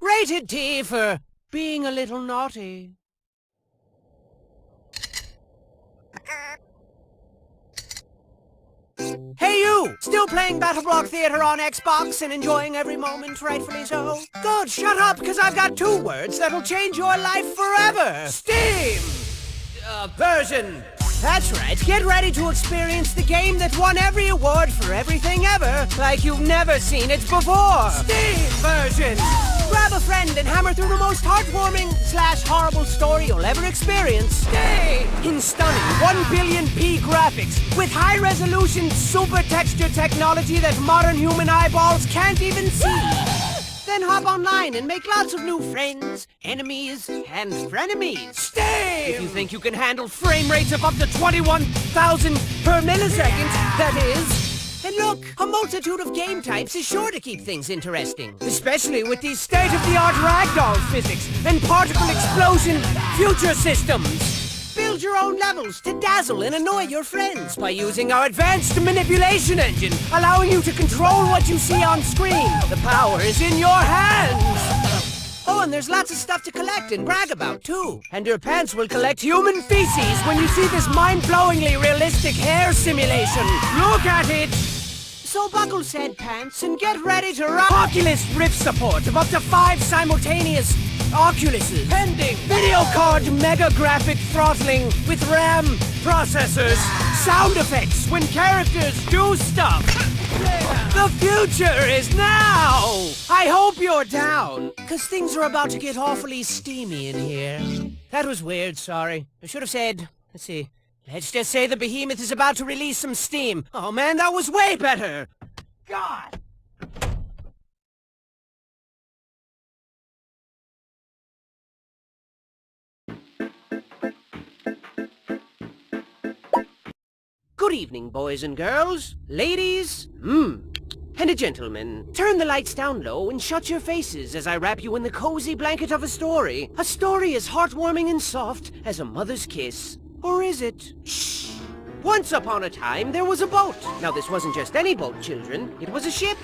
Rated T for being a little naughty. Hey you! Still playing BattleBlock Theater on Xbox and enjoying every moment, rightfully so? Good, shut up, because I've got 2 words that'll change your life forever! Steam! Version. That's right, get ready to experience the game that won every award for everything ever, like you've never seen it before! Steam version! Grab a friend and hammer through the most heartwarming/horrible story you'll ever experience. Stay in stunning 1 billion P graphics with high-resolution super texture technology that modern human eyeballs can't even see. Then hop online and make lots of new friends, enemies, and frenemies. Stay! If you think you can handle frame rates of up to 21,000 per millisecond, that is. And look, a multitude of game types is sure to keep things interesting. Especially with these state-of-the-art ragdoll physics and particle explosion future systems. Build your own levels to dazzle and annoy your friends by using our advanced manipulation engine, allowing you to control what you see on screen. The power is in your hands! Oh, and there's lots of stuff to collect and brag about, too. And your pants will collect human feces when you see this mind-blowingly realistic hair simulation. Look at it! So buckle said pants and get ready to rock Oculus Rift support of up to 5 simultaneous Oculuses. Pending video card mega graphic throttling with RAM processors. Sound effects when characters do stuff. The future is now! I hope you're down, because things are about to get awfully steamy in here. That was weird, sorry. I should have said, let's see. Let's just say the behemoth is about to release some steam. Oh man, that was way better! God! Good evening, boys and girls, ladies, and gentlemen. Turn the lights down low and shut your faces as I wrap you in the cozy blanket of a story. A story as heartwarming and soft as a mother's kiss. Or is it? Shh! Once upon a time, there was a boat. Now, this wasn't just any boat, children. It was a ship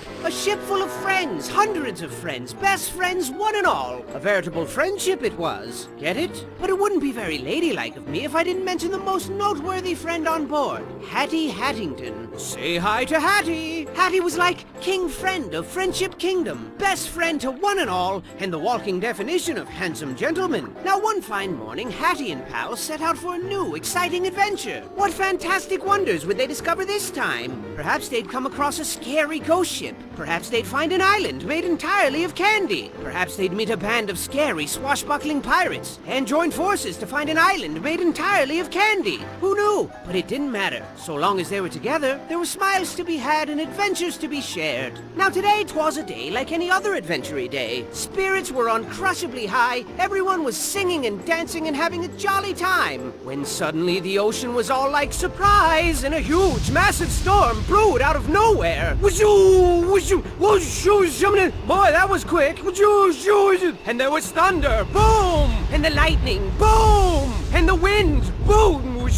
full of friends, hundreds of friends, best friends, one and all. A veritable friendship it was. Get it? But it wouldn't be very ladylike of me if I didn't mention the most noteworthy friend on board, Hattie Hattington. Say hi to Hattie! Hattie was like King Friend of Friendship Kingdom, best friend to one and all, and the walking definition of handsome gentleman. Now, one fine morning, Hattie and pals set out for a new, exciting adventure. What fantastic wonders would they discover this time? Perhaps they'd come across a scary ghost ship. Perhaps they'd find an island made entirely of candy. Perhaps they'd meet a band of scary, swashbuckling pirates and join forces to find an island made entirely of candy. Who knew? But it didn't matter. So long as they were together, there were smiles to be had and adventures to be shared. Now today, 'twas a day like any other adventure-y day. Spirits were uncrushably high, everyone was singing and dancing and having a jolly time. When suddenly the ocean was all like surprise, and a huge, massive storm brewed out of nowhere. Boy, that was quick. And there was thunder, boom! And the lightning, boom! And the wind, boom!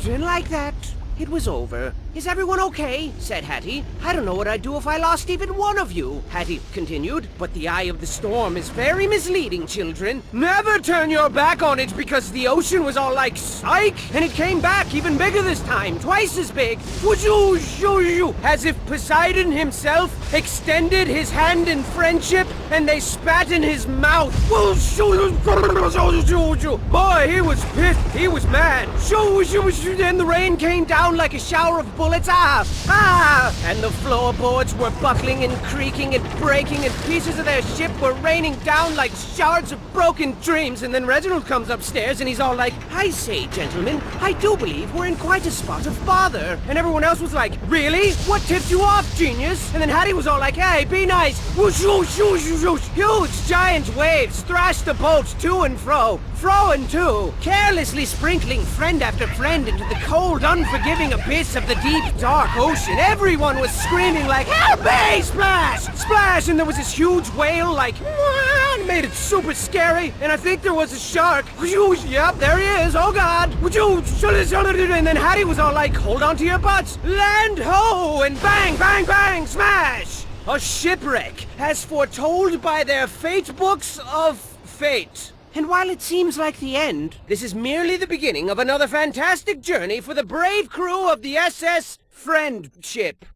And like that, it was over. Is everyone okay? Said Hattie. I don't know what I'd do if I lost even one of you, Hattie continued. But the eye of the storm is very misleading, children. Never turn your back on it because the ocean was all like, psych! And it came back even bigger this time, twice as big. As if Poseidon himself extended his hand in friendship and they spat in his mouth. Boy, he was pissed. He was mad. And the rain came down like a shower of bullets. And the floorboards were buckling and creaking and breaking, and pieces of their ship were raining down like shards of broken dreams. And then Reginald comes upstairs and he's all like, I say, gentlemen, I do believe we're in quite a spot of bother. And everyone else was like, really? What tipped you off, genius? And then Hattie was all like, hey, be nice. Huge giant waves thrashed the boat to and fro and to, carelessly sprinkling friend after friend into the cold, unforgiving abyss of the deep, dark ocean. Everyone was screaming like, help me! Splash! Splash! And there was this huge whale like, and made it super scary. And I think there was a shark. Yep, there he is. Oh God. And then Hattie was all like, hold on to your butts. Land ho! And bang, bang, bang, smash! A shipwreck, as foretold by their fate books of fate. And while it seems like the end, this is merely the beginning of another fantastic journey for the brave crew of the SS Friendship.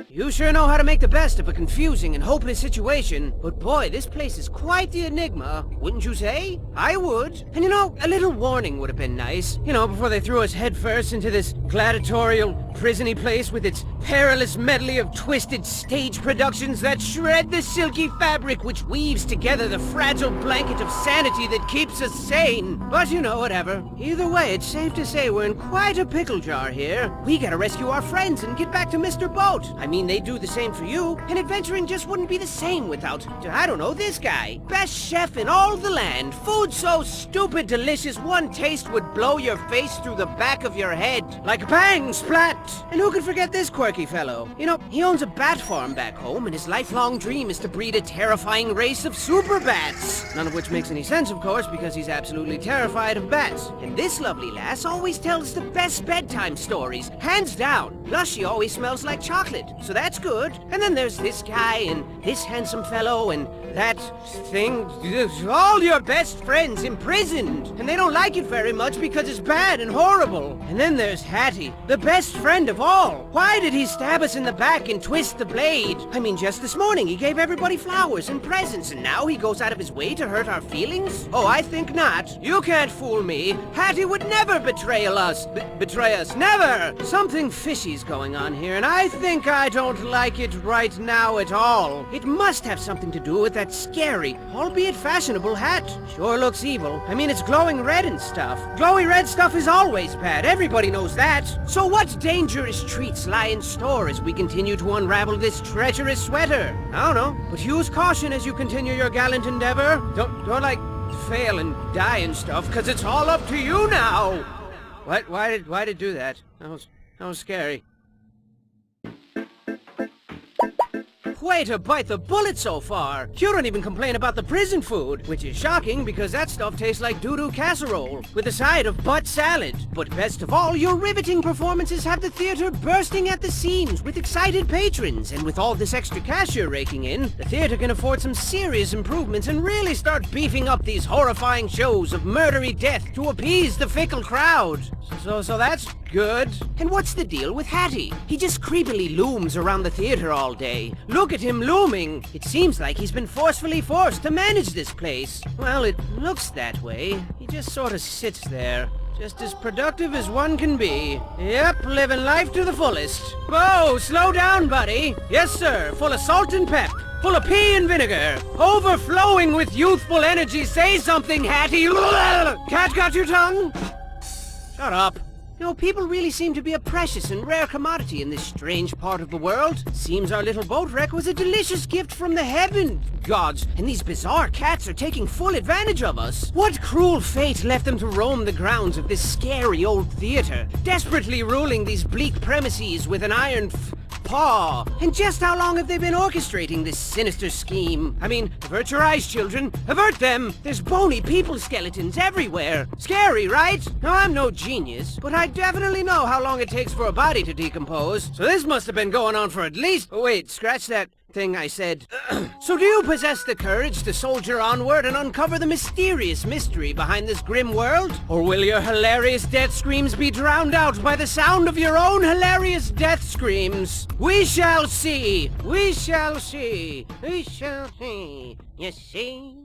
You sure know how to make the best of a confusing and hopeless situation, but boy, this place is quite the enigma, wouldn't you say? I would. And you know, a little warning would have been nice. You know, before they threw us headfirst into this gladiatorial, prison-y place with its perilous medley of twisted stage productions that shred the silky fabric which weaves together the fragile blanket of sanity that keeps us sane. But you know, whatever. Either way, it's safe to say we're in quite a pickle jar here. We gotta rescue our friends and get back to Mr. Boat. I mean, they do the same for you, and adventuring just wouldn't be the same without, I don't know, this guy. Best chef in all the land. Food so stupid delicious, one taste would blow your face through the back of your head. Like bang, splat! And who could forget this quirky fellow? You know, he owns a bat farm back home, and his lifelong dream is to breed a terrifying race of super bats. None of which makes any sense, of course, because he's absolutely terrified of bats. And this lovely lass always tells the best bedtime stories, hands down. Plus, she always smells like chocolate, so that's good. And then there's this guy, and this handsome fellow, and that thing. All your best friends imprisoned. And they don't like it very much because it's bad and horrible. And then there's Hattie, the best friend of all. Why did he stab us in the back and twist the blade? I mean, just this morning he gave everybody flowers and presents, and now he goes out of his way to hurt our feelings? Oh, I think not. You can't fool me. Hattie would never betray us. Betray us. Never! Something fishy's going on here, and I think I don't like it right now at all. It must have something to do with that scary, albeit fashionable hat. Sure looks evil. I mean, it's glowing red and stuff. Glowy red stuff is always bad. Everybody knows that. So what dangerous treats lie in store as we continue to unravel this treacherous sweater? I don't know, but use caution as you continue your gallant endeavor. Don't like fail and die and stuff, cause it's all up to you now. What? Why did it do that? That was scary. Way to bite the bullet so far. You don't even complain about the prison food, which is shocking because that stuff tastes like doo-doo casserole with a side of butt salad. But best of all, your riveting performances have the theater bursting at the seams with excited patrons. And with all this extra cash you're raking in, the theater can afford some serious improvements and really start beefing up these horrifying shows of murdery death to appease the fickle crowd. So that's good. And what's the deal with Hattie? He just creepily looms around the theater all day. Look at him looming. It seems like he's been forcefully forced to manage this place. Well, it looks that way. He just sort of sits there. Just as productive as one can be. Yep, living life to the fullest. Whoa, slow down, buddy. Yes, sir, full of salt and pep. Full of pea and vinegar. Overflowing with youthful energy. Say something, Hattie. Cat got your tongue? Shut up. You know, people really seem to be a precious and rare commodity in this strange part of the world. Seems our little boat wreck was a delicious gift from the heaven gods, and these bizarre cats are taking full advantage of us. What cruel fate left them to roam the grounds of this scary old theater, desperately ruling these bleak premises with an iron paw? And just how long have they been orchestrating this sinister scheme? I mean, avert your eyes, children. Avert them! There's bony people skeletons everywhere. Scary, right? Now, I'm no genius, but I definitely know how long it takes for a body to decompose. So this must have been going on for at least... Oh, wait, scratch that thing I said. So do you possess the courage to soldier onward and uncover the mysterious mystery behind this grim world? Or will your hilarious death screams be drowned out by the sound of your own hilarious death screams? We shall see! We shall see! We shall see! You see?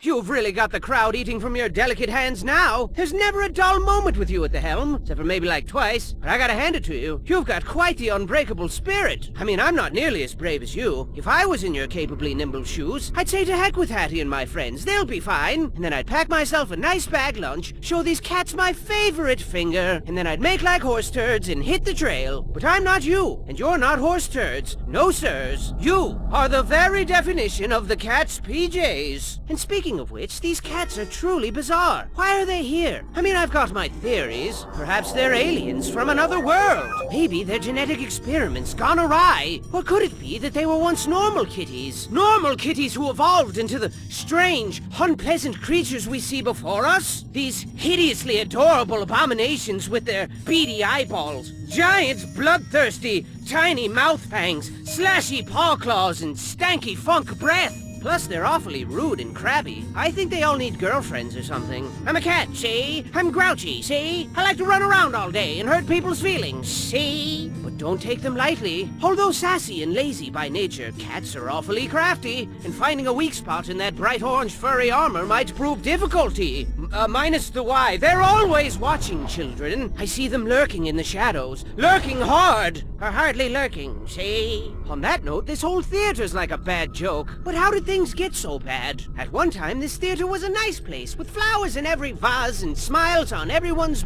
You've really got the crowd eating from your delicate hands now. There's never a dull moment with you at the helm, except for maybe like twice. But I gotta hand it to you. You've got quite the unbreakable spirit. I mean, I'm not nearly as brave as you. If I was in your capably nimble shoes, I'd say to heck with Hattie and my friends. They'll be fine. And then I'd pack myself a nice bag lunch, show these cats my favorite finger, and then I'd make like horse turds and hit the trail. But I'm not you, and you're not horse turds. No, sirs. You are the very definition of the cat's PJs. And speaking Speaking of which, these cats are truly bizarre. Why are they here? I mean, I've got my theories. Perhaps they're aliens from another world. Maybe their genetic experiments gone awry. Or could it be that they were once normal kitties? Normal kitties who evolved into the strange, unpleasant creatures we see before us? These hideously adorable abominations with their beady eyeballs, giant, bloodthirsty, tiny mouth fangs, slashy paw claws, and stanky funk breath. Plus, they're awfully rude and crabby. I think they all need girlfriends or something. I'm a cat, see? I'm grouchy, see? I like to run around all day and hurt people's feelings, see? But don't take them lightly. Although sassy and lazy by nature, cats are awfully crafty, and finding a weak spot in that bright orange furry armor might prove difficulty. Minus the why. They're always watching, children. I see them lurking in the shadows. Lurking hard! Or hardly lurking, see? On that note, this whole theater's like a bad joke. But how did things get so bad? At one time, this theater was a nice place, with flowers in every vase and smiles on everyone's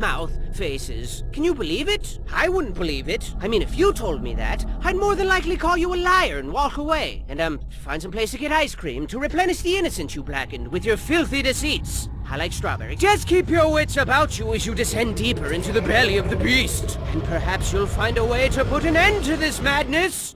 faces. Can you believe it? I wouldn't believe it. I mean, if you told me that, I'd more than likely call you a liar and walk away. And, find some place to get ice cream to replenish the innocence you blackened with your filthy deceits. I like strawberry. Just keep your wits about you as you descend deeper into the belly of the beast. And perhaps you'll find a way to put an end to this madness.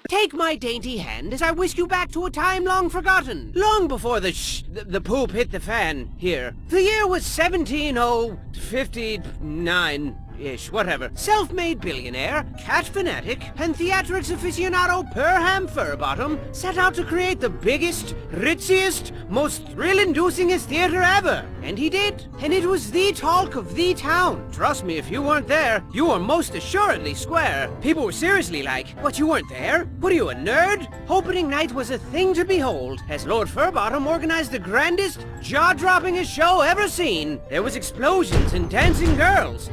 Take my dainty hand as I whisk you back to a time long forgotten. Long before the poop hit the fan here. The year was 17059-ish, whatever. Self-made billionaire, cat fanatic, and theatrics aficionado Perham Furbottom set out to create the biggest, ritziest, most thrill-inducingest theater ever. And he did. And it was the talk of the town. Trust me, if you weren't there, you were most assuredly square. People were seriously like, what, you weren't there? What are you, a nerd? Opening night was a thing to behold, as Lord Furbottom organized the grandest, jaw-droppingest show ever seen. There was explosions and dancing girls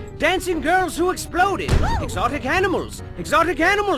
who exploded, exotic animals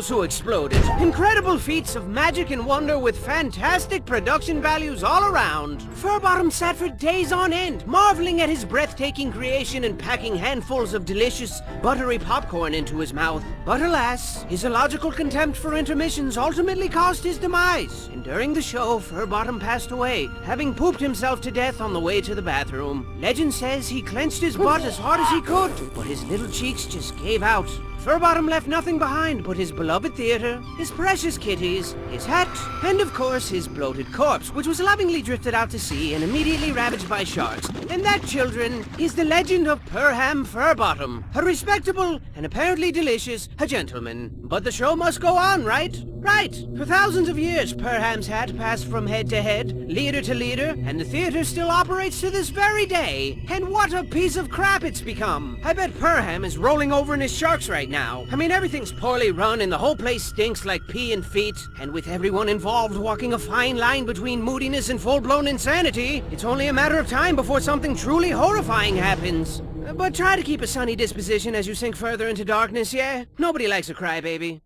who exploded, incredible feats of magic and wonder with fantastic production values all around. Furbottom sat for days on end, marveling at his breathtaking creation and packing handfuls of delicious, buttery popcorn into his mouth. But alas, his illogical contempt for intermissions ultimately caused his demise. And during the show, Furbottom passed away, having pooped himself to death on the way to the bathroom. Legend says he clenched his butt as hard as he could, but his little cheeks just gave out. Furbottom left nothing behind but his beloved theater, his precious kitties, his hat, and of course his bloated corpse, which was lovingly drifted out to sea and immediately ravaged by sharks. And that, children, is the legend of Perham Furbottom. A respectable and apparently delicious gentleman. But the show must go on, right? Right. For thousands of years, Perham's hat passed from head to head, leader to leader, and the theater still operates to this very day. And what a piece of crap it's become. I bet Perham is rolling over in his sharks right now. I mean, everything's poorly run and the whole place stinks like pee and feet. And with everyone involved walking a fine line between moodiness and full-blown insanity, it's only a matter of time before something truly horrifying happens. But try to keep a sunny disposition as you sink further into darkness, yeah? Nobody likes a crybaby.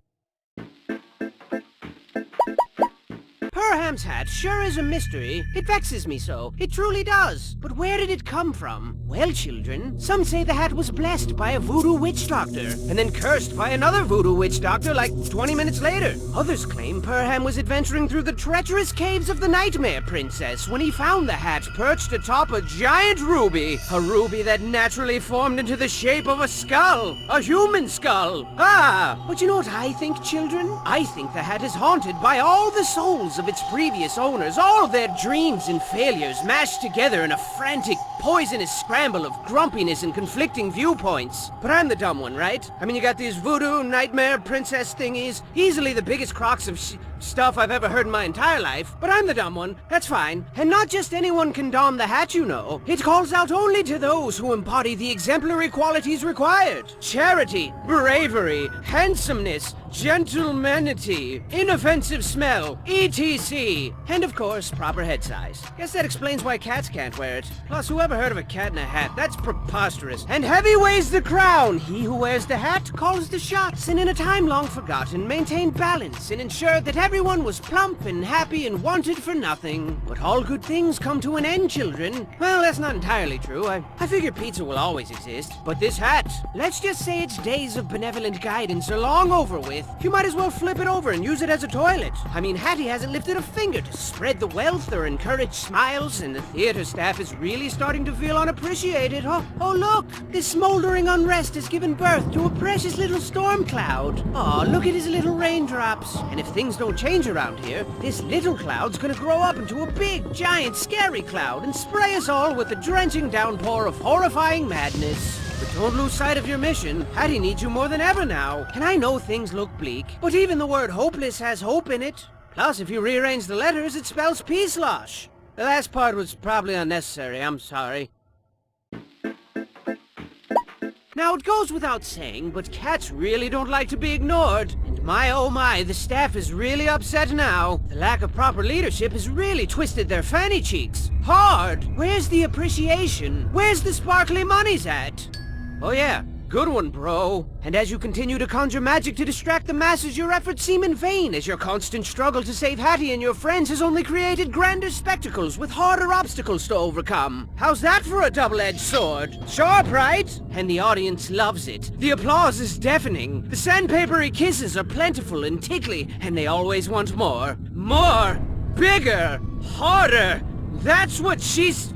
Perham's hat sure is a mystery. It vexes me so. It truly does. But where did it come from? Well, children, some say the hat was blessed by a voodoo witch doctor, and then cursed by another voodoo witch doctor like 20 minutes later. Others claim Perham was adventuring through the treacherous caves of the Nightmare Princess when he found the hat perched atop a giant ruby. A ruby that naturally formed into the shape of a skull. A human skull. But you know what I think, children? I think the hat is haunted by all the souls of its previous owners, all of their dreams and failures mashed together in a frantic, poisonous scramble of grumpiness and conflicting viewpoints. But I'm the dumb one, right? I mean, you got these voodoo nightmare princess thingies, easily the biggest crocks of stuff I've ever heard in my entire life. But I'm the dumb one. That's fine. And not just anyone can don the hat, you know. It calls out only to those who embody the exemplary qualities required. Charity, bravery, handsomeness, gentlemanity, inoffensive smell, etc. And of course, proper head size. Guess that explains why cats can't wear it. Plus, whoever ever heard of a cat in a hat? That's preposterous. And heavy weighs the crown. He who wears the hat calls the shots, and in a time long forgotten, maintained balance and ensured that everyone was plump and happy and wanted for nothing. But all good things come to an end, children. Well, that's not entirely true. I figure pizza will always exist. But this hat, let's just say its days of benevolent guidance are long over with. You might as well flip it over and use it as a toilet. I mean, Hattie hasn't lifted a finger to spread the wealth or encourage smiles, and the theater staff is really starting to feel unappreciated. Oh look! This smoldering unrest has given birth to a precious little storm cloud. Aw, look at his little raindrops. And if things don't change around here, this little cloud's gonna grow up into a big, giant, scary cloud and spray us all with a drenching downpour of horrifying madness. But don't lose sight of your mission. Hattie needs you more than ever now. And I know things look bleak, but even the word hopeless has hope in it. Plus, if you rearrange the letters, it spells peace-losh. The last part was probably unnecessary, I'm sorry. Now, it goes without saying, but cats really don't like to be ignored. And my oh my, the staff is really upset now. The lack of proper leadership has really twisted their fanny cheeks. Hard! Where's the appreciation? Where's the sparkly monies at? Oh yeah, good one, bro. And as you continue to conjure magic to distract the masses, your efforts seem in vain, as your constant struggle to save Hattie and your friends has only created grander spectacles with harder obstacles to overcome. How's that for a double-edged sword? Sharp, right? And the audience loves it. The applause is deafening. The sandpapery kisses are plentiful and tickly, and they always want more. More! Bigger! Harder! That's what she's...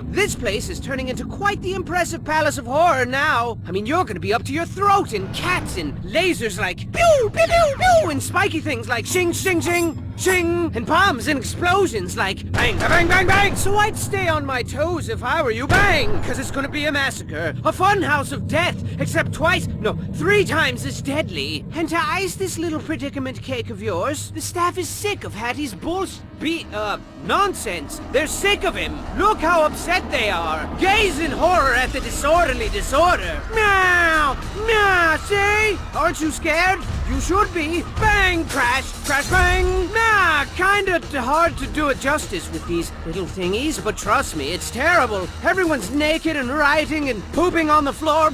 this place is turning into quite the impressive palace of horror now. I mean, you're gonna be up to your throat in cats and lasers like pew, pew, pew, pew, and spiky things like shing, shing, shing, shing, and bombs and explosions like bang, bang, bang, bang. So I'd stay on my toes if I were you, bang, because it's gonna be a massacre. A fun house of death, except 3 times as deadly. And to ice this little predicament cake of yours, the staff is sick of Hattie's nonsense. They're sick of him. Look how upset they are. Gaze in horror at the disorderly disorder. Meow! Meow! See? Aren't you scared? You should be. Bang! Crash! Crash! Bang! Nah! Kinda hard to do it justice with these little thingies, but trust me, it's terrible. Everyone's naked and rioting and pooping on the floor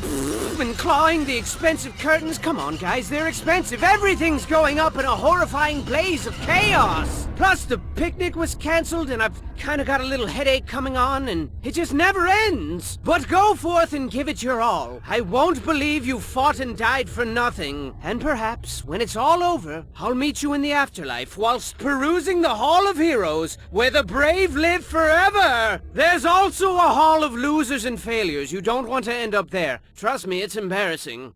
and clawing the expensive curtains. Come on, guys, they're expensive. Everything's going up in a horrifying blaze of chaos. Plus, the picnic was cancelled, and I've kinda got a little headache coming on, and it just never ends. But go forth and give it your all. I won't believe you fought and died for nothing. And perhaps, when it's all over, I'll meet you in the afterlife whilst perusing the Hall of Heroes, where the brave live forever. There's also a Hall of Losers and Failures. You don't want to end up there. Trust me, it's embarrassing.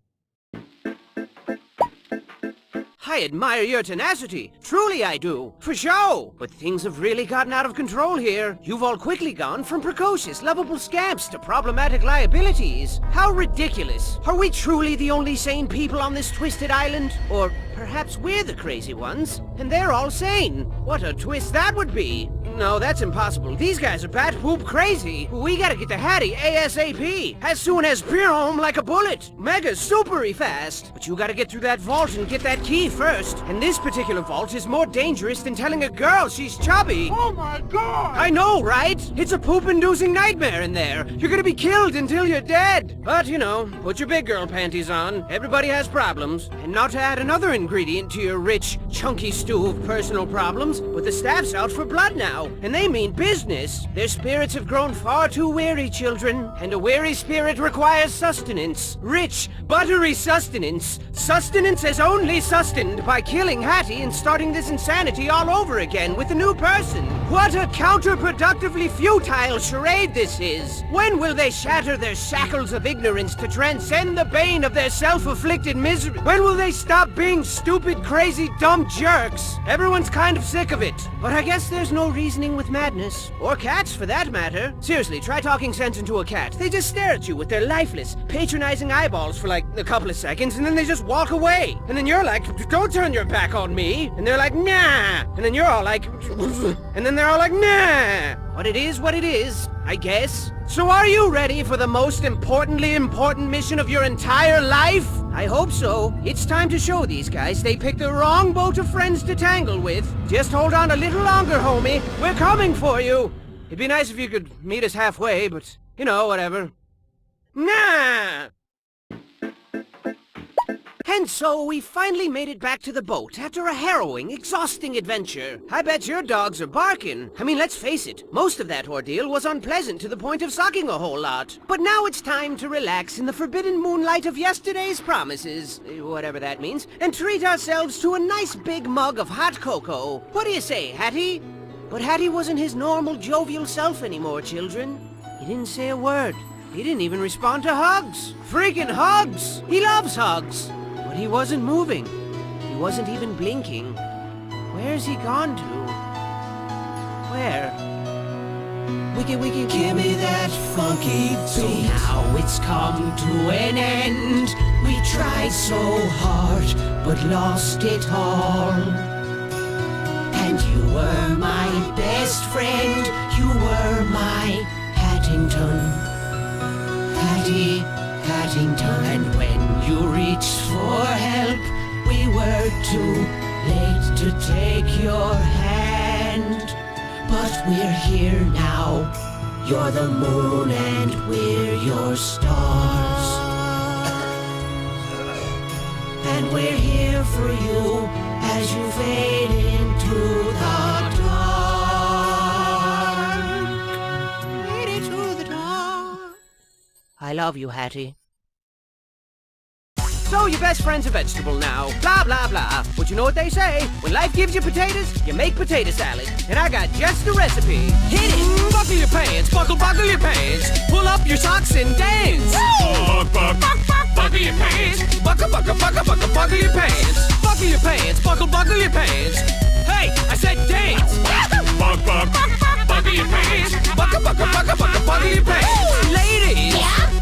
I admire your tenacity. Truly I do. For show. But things have really gotten out of control here. You've all quickly gone from precocious, lovable scamps to problematic liabilities. How ridiculous. Are we truly the only sane people on this twisted island? Or perhaps we're the crazy ones, and they're all sane. What a twist that would be. No, that's impossible. These guys are bat poop crazy. We gotta get to Hattie ASAP. As soon as home like a bullet. Mega supery fast. But you gotta get through that vault and get that key first. And this particular vault is more dangerous than telling a girl she's chubby. Oh my god! I know, right? It's a poop-inducing nightmare in there. You're gonna be killed until you're dead. But, you know, put your big girl panties on. Everybody has problems. And not to add another ingredient to your rich, chunky stew of personal problems, but the staff's out for blood now. And they mean business. Their spirits have grown far too weary, children. And a weary spirit requires sustenance. Rich, buttery sustenance. Sustenance as only sustained by killing Hattie and starting this insanity all over again with a new person. What a counterproductively futile charade this is. When will they shatter their shackles of ignorance to transcend the bane of their self-afflicted misery? When will they stop being stupid, crazy, dumb jerks? Everyone's kind of sick of it. But I guess there's no reasoning with madness. Or cats, for that matter. Seriously, try talking sense into a cat. They just stare at you with their lifeless, patronizing eyeballs for like a couple of seconds, and then they just walk away. And then you're like, don't turn your back on me. And they're like, nah. And then you're all like, and then they're all like, nah. But it is what it is, I guess. So are you ready for the most importantly important mission of your entire life? I hope so. It's time to show these guys they picked the wrong boat of friends to tangle with. Just hold on a little longer, homie. We're coming for you. It'd be nice if you could meet us halfway, but, you know, whatever. Nah! And so we finally made it back to the boat after a harrowing, exhausting adventure. I bet your dogs are barking. I mean, let's face it, most of that ordeal was unpleasant to the point of sucking a whole lot. But now it's time to relax in the forbidden moonlight of yesterday's promises, whatever that means, and treat ourselves to a nice big mug of hot cocoa. What do you say, Hattie? But Hattie wasn't his normal jovial self anymore, children. He didn't say a word. He didn't even respond to hugs. Freaking hugs! He loves hugs. But he wasn't moving. He wasn't even blinking. Where's he gone to? Where? Wiki, give me that funky beat. So now it's come to an end. We tried so hard, but lost it all. And you were my best friend. You were my Hattington. Hattington. And when you reached for help, we were too late to take your hand. But we're here now. You're the moon and we're your stars. And we're here for you as you fade into the dark. Fade into the dark. I love you, Hattie. So your best friend's a vegetable now. Blah, blah, blah. But you know what they say? When life gives you potatoes, you make potato salad. And I got just the recipe. Hit it! Buckle your pants, buckle your pants. Pull up your socks and dance. Buckle your pants. Buckle your pants. Buckle your pants, buckle your pants. Hey, I said dance. Buckle your pants. Buckle your pants. Ladies,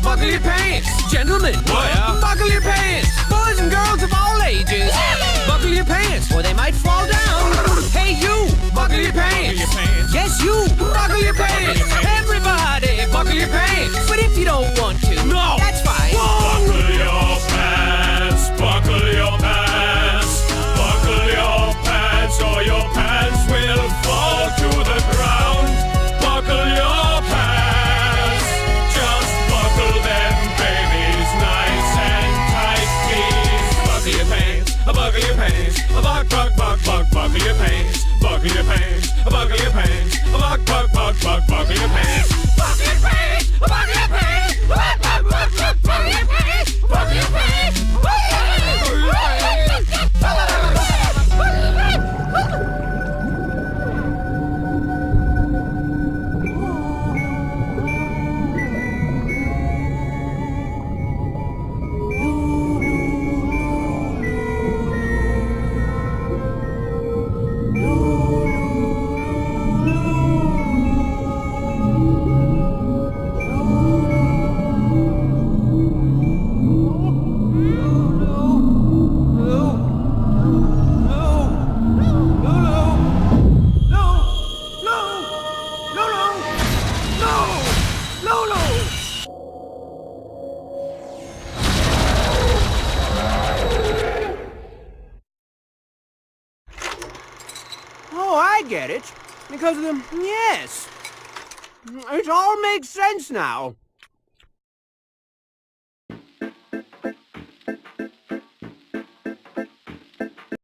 buckle your pants. Gentlemen, buckle your pants. Boys and girls of all ages, buckle your pants, or they might fall down. Hey, you, buckle your pants. Yes, you, buckle your pants. Everybody, buckle your pants. But if you don't want to, no, that's fine. Buckle your pants, buckle your pants, buckle your pants, or your pants will fall to the ground. Buckle your pants, just buckle them, babies, nice and tight, please. Buckle your pants, buckle your pants, buckle your pants, buckle your pants, buckle your pants, buckle your pants, buckle your pants, buckle your pants, buckle your pants, buckle your pants, Oh, I get it. Because of the... Yes. It all makes sense now.